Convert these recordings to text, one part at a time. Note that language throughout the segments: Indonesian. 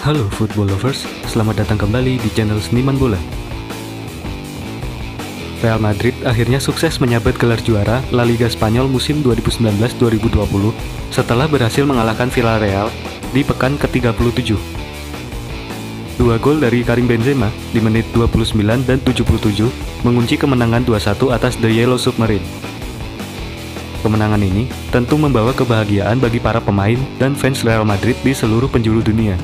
Halo football lovers, selamat datang kembali di channel Seniman Bola. Real Madrid akhirnya sukses menyabet gelar juara La Liga Spanyol musim 2019-2020 setelah berhasil mengalahkan Villarreal di pekan ke-37. Dua gol dari Karim Benzema di menit 29 dan 77 mengunci kemenangan 2-1 atas The Yellow Submarine. Kemenangan ini tentu membawa kebahagiaan bagi para pemain dan fans Real Madrid di seluruh penjuru dunia.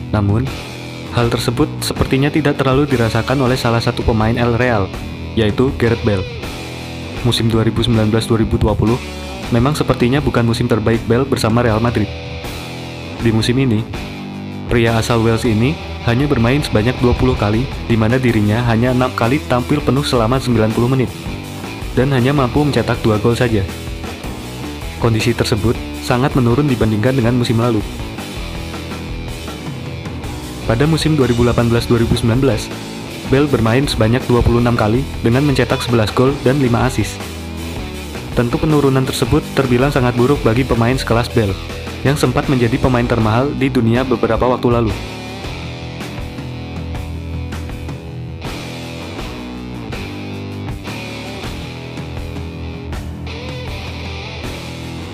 Namun, hal tersebut sepertinya tidak terlalu dirasakan oleh salah satu pemain El Real, yaitu Gareth Bale. Musim 2019-2020 memang sepertinya bukan musim terbaik Bale bersama Real Madrid. Di musim ini, pria asal Wales ini hanya bermain sebanyak 20 kali, di mana dirinya hanya 6 kali tampil penuh selama 90 menit, dan hanya mampu mencetak 2 gol saja. Kondisi tersebut sangat menurun dibandingkan dengan musim lalu. Pada musim 2018-2019, Bale bermain sebanyak 26 kali dengan mencetak 11 gol dan 5 assist. Tentu penurunan tersebut terbilang sangat buruk bagi pemain sekelas Bale, yang sempat menjadi pemain termahal di dunia beberapa waktu lalu.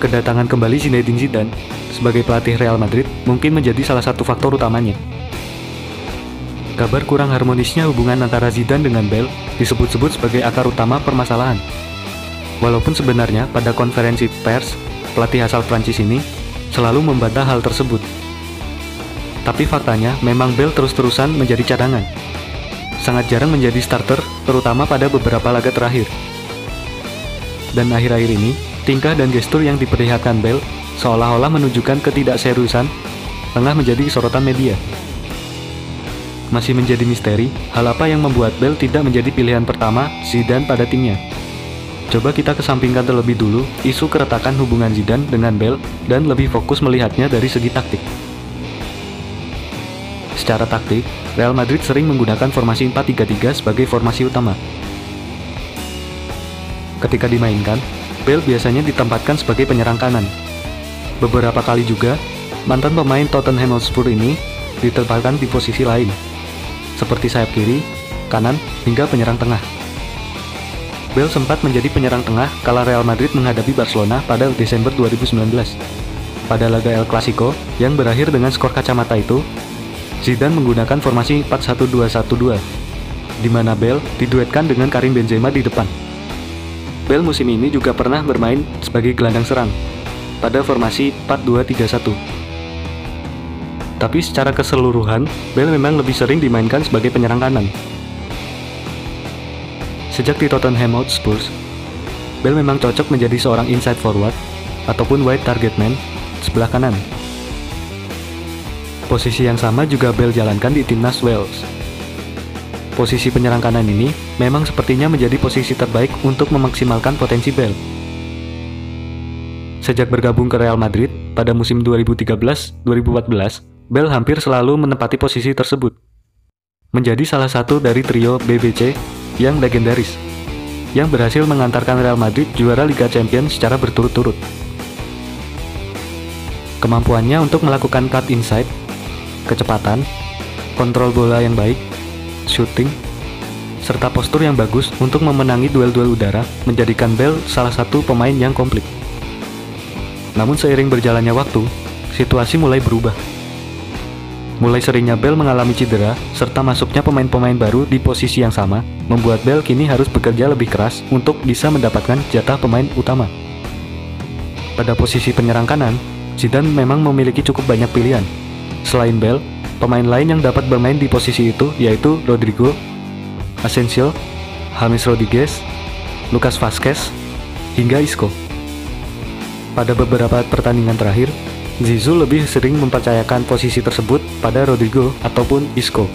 Kedatangan kembali Zinedine Zidane sebagai pelatih Real Madrid mungkin menjadi salah satu faktor utamanya. Kabar kurang harmonisnya hubungan antara Zidane dengan Bale disebut-sebut sebagai akar utama permasalahan. Walaupun sebenarnya pada konferensi pers, pelatih asal Prancis ini selalu membantah hal tersebut. Tapi faktanya memang Bale terus-terusan menjadi cadangan. Sangat jarang menjadi starter, terutama pada beberapa laga terakhir. Dan akhir-akhir ini, tingkah dan gestur yang diperlihatkan Bale seolah-olah menunjukkan ketidakseriusan tengah menjadi sorotan media. Masih menjadi misteri, hal apa yang membuat Bale tidak menjadi pilihan pertama Zidane pada timnya. Coba kita kesampingkan terlebih dulu isu keretakan hubungan Zidane dengan Bale dan lebih fokus melihatnya dari segi taktik. Secara taktik, Real Madrid sering menggunakan formasi 4-3-3 sebagai formasi utama. Ketika dimainkan, Bale biasanya ditempatkan sebagai penyerang kanan. Beberapa kali juga, mantan pemain Tottenham Hotspur ini ditempatkan di posisi lain, seperti sayap kiri, kanan, hingga penyerang tengah. Bale sempat menjadi penyerang tengah kala Real Madrid menghadapi Barcelona pada Desember 2019. Pada laga El Clasico yang berakhir dengan skor kacamata itu, Zidane menggunakan formasi 4-1-2-1-2, di mana Bale diduetkan dengan Karim Benzema di depan. Bale musim ini juga pernah bermain sebagai gelandang serang pada formasi 4-2-3-1. Tapi secara keseluruhan, Bale memang lebih sering dimainkan sebagai penyerang kanan. Sejak di Tottenham Hotspur, Bale memang cocok menjadi seorang inside forward ataupun wide target man sebelah kanan. Posisi yang sama juga Bale jalankan di timnas Wales. Posisi penyerang kanan ini memang sepertinya menjadi posisi terbaik untuk memaksimalkan potensi Bale. Sejak bergabung ke Real Madrid pada musim 2013-2014, Bale hampir selalu menempati posisi tersebut, menjadi salah satu dari trio BBC yang legendaris, yang berhasil mengantarkan Real Madrid juara Liga Champions secara berturut-turut. Kemampuannya untuk melakukan cut inside, kecepatan, kontrol bola yang baik, shooting, serta postur yang bagus untuk memenangi duel-duel udara menjadikan Bale salah satu pemain yang komplit. Namun seiring berjalannya waktu, situasi mulai berubah. Mulai seringnya Bale mengalami cedera, serta masuknya pemain-pemain baru di posisi yang sama, membuat Bale kini harus bekerja lebih keras untuk bisa mendapatkan jatah pemain utama. Pada posisi penyerang kanan, Zidane memang memiliki cukup banyak pilihan. Selain Bale, pemain lain yang dapat bermain di posisi itu yaitu Rodrigo, Asensio, James Rodriguez, Lucas Vazquez, hingga Isco. Pada beberapa pertandingan terakhir, Zizou lebih sering mempercayakan posisi tersebut pada Rodrigo ataupun Isco.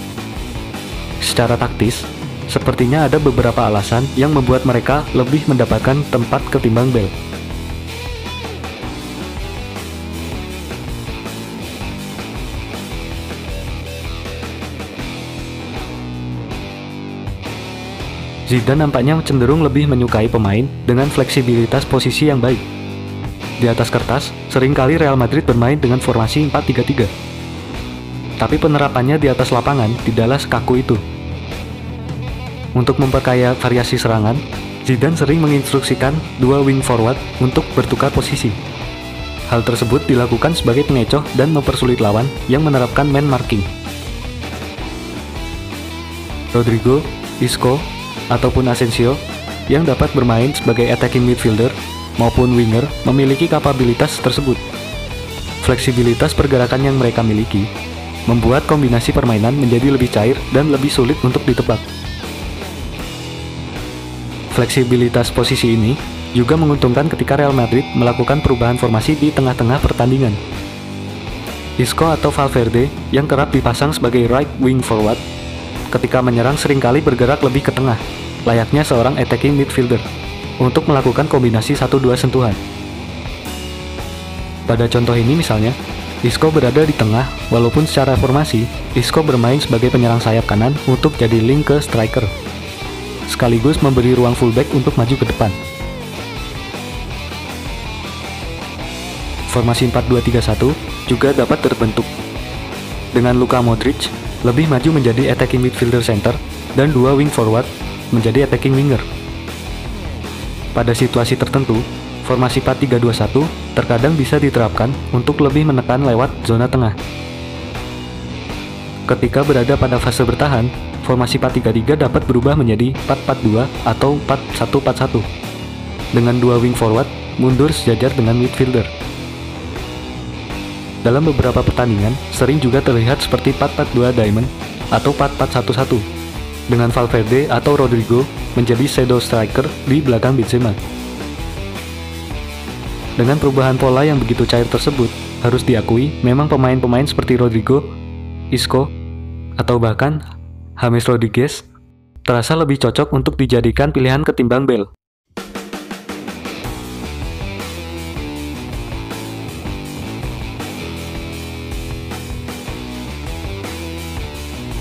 Secara taktis, sepertinya ada beberapa alasan yang membuat mereka lebih mendapatkan tempat ketimbang Bale. Zidane nampaknya cenderung lebih menyukai pemain dengan fleksibilitas posisi yang baik. Di atas kertas, seringkali Real Madrid bermain dengan formasi 4-3-3. tapi penerapannya di atas lapangan tidaklah sekaku itu. Untuk memperkaya variasi serangan, Zidane sering menginstruksikan dua wing forward untuk bertukar posisi. Hal tersebut dilakukan sebagai pengecoh dan mempersulit lawan yang menerapkan man marking. Rodrygo, Isco, ataupun Asensio yang dapat bermain sebagai attacking midfielder maupun winger memiliki kapabilitas tersebut. Fleksibilitas pergerakan yang mereka miliki membuat kombinasi permainan menjadi lebih cair dan lebih sulit untuk ditebak. Fleksibilitas posisi ini juga menguntungkan ketika Real Madrid melakukan perubahan formasi di tengah-tengah pertandingan. Isco atau Valverde yang kerap dipasang sebagai right wing forward ketika menyerang seringkali bergerak lebih ke tengah, layaknya seorang attacking midfielder, untuk melakukan kombinasi 1-2 sentuhan. Pada contoh ini misalnya, Isco berada di tengah, walaupun secara formasi, Isco bermain sebagai penyerang sayap kanan untuk jadi link ke striker, sekaligus memberi ruang fullback untuk maju ke depan. Formasi 4-2-3-1 juga dapat terbentuk, dengan Luka Modric lebih maju menjadi attacking midfielder center dan dua wing forward menjadi attacking winger. Pada situasi tertentu, formasi 4-3-2-1 terkadang bisa diterapkan untuk lebih menekan lewat zona tengah. Ketika berada pada fase bertahan, formasi 4-3-3 dapat berubah menjadi 4-4-2 atau 4-1-4-1, dengan dua wing forward mundur sejajar dengan midfielder. Dalam beberapa pertandingan, sering juga terlihat seperti 4-4-2 diamond atau 4-4-1-1, dengan Valverde atau Rodrygo menjadi shadow striker di belakang Benzema. Dengan perubahan pola yang begitu cair tersebut, harus diakui memang pemain-pemain seperti Rodrygo, Isco, atau bahkan James Rodriguez terasa lebih cocok untuk dijadikan pilihan ketimbang Bale.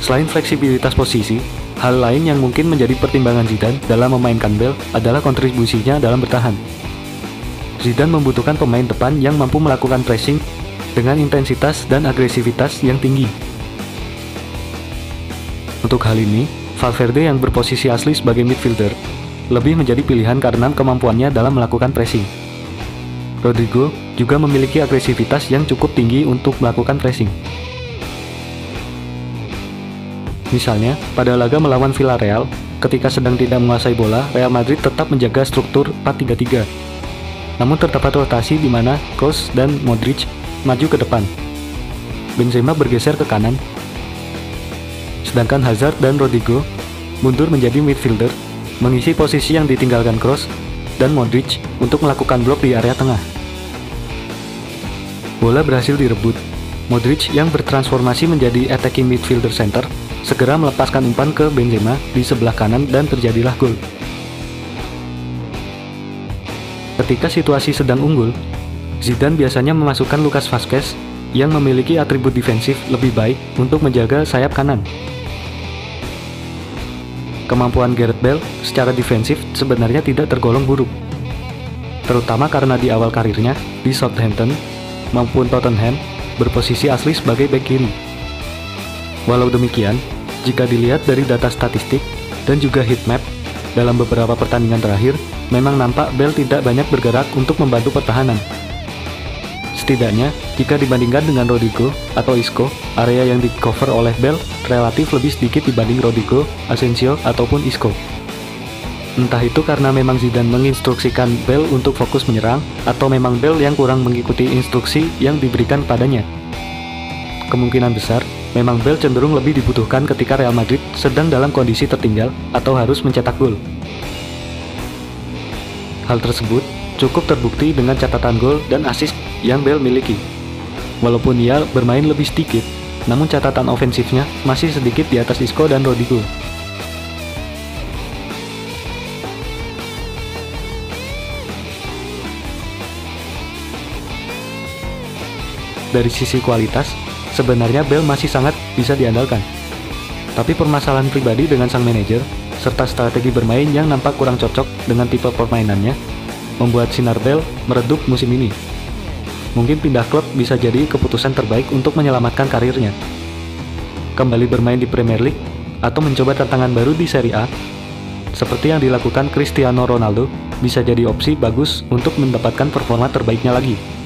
Selain fleksibilitas posisi, hal lain yang mungkin menjadi pertimbangan Zidane dalam memainkan Bale adalah kontribusinya dalam bertahan. Zidane membutuhkan pemain depan yang mampu melakukan pressing dengan intensitas dan agresivitas yang tinggi. Untuk hal ini, Valverde yang berposisi asli sebagai midfielder lebih menjadi pilihan karena kemampuannya dalam melakukan pressing. Rodrygo juga memiliki agresivitas yang cukup tinggi untuk melakukan pressing. Misalnya, pada laga melawan Villarreal, ketika sedang tidak menguasai bola, Real Madrid tetap menjaga struktur 4-3-3. Namun terdapat rotasi di mana Kroos dan Modric maju ke depan. Benzema bergeser ke kanan, sedangkan Hazard dan Rodrygo mundur menjadi midfielder, mengisi posisi yang ditinggalkan Kroos dan Modric untuk melakukan blok di area tengah. Bola berhasil direbut. Modric yang bertransformasi menjadi attacking midfielder center segera melepaskan umpan ke Benzema di sebelah kanan dan terjadilah gol. Ketika situasi sedang unggul, Zidane biasanya memasukkan Lucas Vazquez yang memiliki atribut defensif lebih baik untuk menjaga sayap kanan. Kemampuan Gareth Bale secara defensif sebenarnya tidak tergolong buruk, terutama karena di awal karirnya di Southampton maupun Tottenham berposisi asli sebagai bek kiri. Walau demikian, jika dilihat dari data statistik dan juga heatmap, dalam beberapa pertandingan terakhir, memang nampak Bale tidak banyak bergerak untuk membantu pertahanan. Setidaknya, jika dibandingkan dengan Rodrygo atau Isco, area yang di-cover oleh Bale relatif lebih sedikit dibanding Rodrygo, Asensio, ataupun Isco. Entah itu karena memang Zidane menginstruksikan Bale untuk fokus menyerang, atau memang Bale yang kurang mengikuti instruksi yang diberikan padanya. Kemungkinan besar, memang Bale cenderung lebih dibutuhkan ketika Real Madrid sedang dalam kondisi tertinggal atau harus mencetak gol. Hal tersebut cukup terbukti dengan catatan gol dan assist yang Bale miliki. Walaupun ia bermain lebih sedikit, namun catatan ofensifnya masih sedikit di atas Isco dan Rodrygo. Dari sisi kualitas, sebenarnya Bale masih sangat bisa diandalkan. Tapi permasalahan pribadi dengan sang manajer, serta strategi bermain yang nampak kurang cocok dengan tipe permainannya, membuat sinar Bale meredup musim ini. Mungkin pindah klub bisa jadi keputusan terbaik untuk menyelamatkan karirnya. kembali bermain di Premier League, atau mencoba tantangan baru di Serie A, seperti yang dilakukan Cristiano Ronaldo, bisa jadi opsi bagus untuk mendapatkan performa terbaiknya lagi.